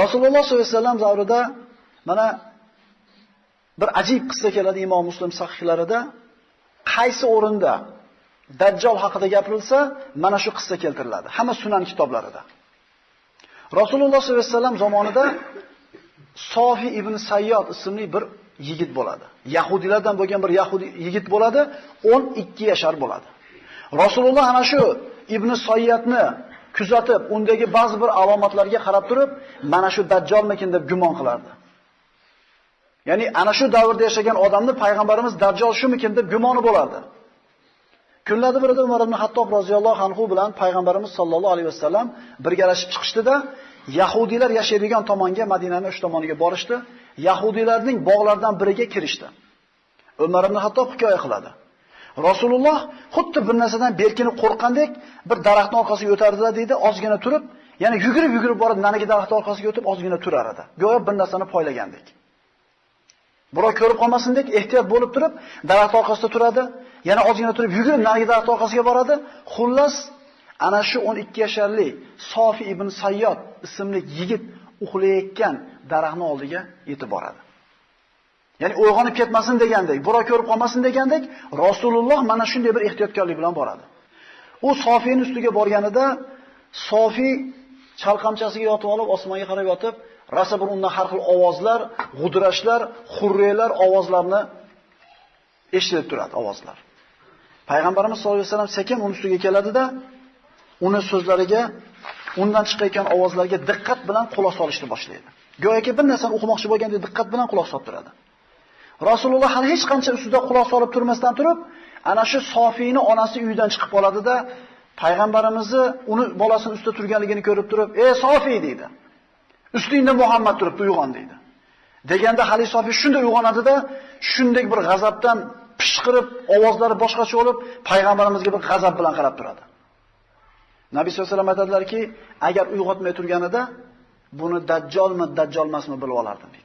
Rasululloh sollallohu alayhi vasallam davrida mana bir ajib qissa keladi Imom Muslim sahihlarida. Qaysi o'rinda Dajjal haqida gapirilsa, mana shu qissa keltiriladi. Hamma sunan kitoblarida. Rasululloh sollallohu alayhi vasallam zamonida Sofi ibn Sayyod ismli bir yigit bo'ladi. Yahudilardan bo'lgan bir yahudi yigit bo'ladi, 12 yashar bo'ladi. Rasululloh ana shu ibn Sayyodni kuzatib, undagi ba'zi bir alomatlarga qarab turib, mana shu Dajjolmikin deb gumon qilardi. Ya'ni ana shu davrda yashagan odamni payg'ambarimiz Dajjal shumikin deb gumoni bo'lardi. Kunlarda birida Umar ibn Hattob roziyallohu anhu bilan payg'ambarimiz sollallohu alayhi vasallam birgalashib chiqishdida, Yahudilar yashaydigan tomonga, Madinaning uch tomoniga borishdi. Yahudilarning bog'laridan biriga kirishdi. Umar ibn Hattob hikoya qiladi. Rasululloh xuddi bir narsadan berkinib qo'rqqandek bir daraxtning orqasiga o'tardilar deydi, ozgina turib, yana yugurib borib nanagi daraxtning orqasiga o'tib ozgina turar edi. Go'yo bir narsani poylagandek. Birov ko'rib qolmasindek ehtiyot bo'lib turib, daraxt orqasida turadi, yana ozgina turib yugurib nanagi daraxt orqasiga boradi. Xullas, ana shu 12 yasharli Sofi ibn Sayyod ismli yigit uxlayotgan daraxtning oldiga yetib boradi. Ya'ni uyg'onib ketmasin degandek, birov ko'rib qolmasin degandek, Rasululloh mana shunday bir ehtiyotkorlik bilan boradi. U Sofining ustiga borganida Sofi chalqamchasiga yotib olib, osmonga qarab yotib, rasa bir undan har xil ovozlar, g'udrashlar, xurriylar ovozlarini eshitib turadi, ovozlar. Payg'ambarimiz sollallohu alayhi vasallam sekin uning ustiga keladida, uni so'zlariga, undan chiqayotgan ovozlarga diqqat bilan quloq solishni boshlaydi. Go'yoki bir narsani o'qimoqchi bo'lgandek diqqat bilan quloq solib turadi. Rasululloh hali hech qancha ustida quloq solib turmasdan turib, ana shu Sofiyni onasi uyidan chiqib qoladi-da, payg'ambarimizni uni bolasini ustida turganligini ko'rib turib, "Ey Sofiy" deydi. "Ustingda Muhammad turibdi, uyg'on" deydi. Deganda hali Sofiy shunday uyg'onadi-da, shunday bir g'azabdan pishqirib, ovozlari boshqacha bo'lib, payg'ambarimizga bir g'azab bilan qarab turadi. Nabiy sollallohu alayhi vasallam aytadilar-ki, agar uyg'otmay turganida buni Dajjolmi, Dajjol emasmi bilib olardim deydi.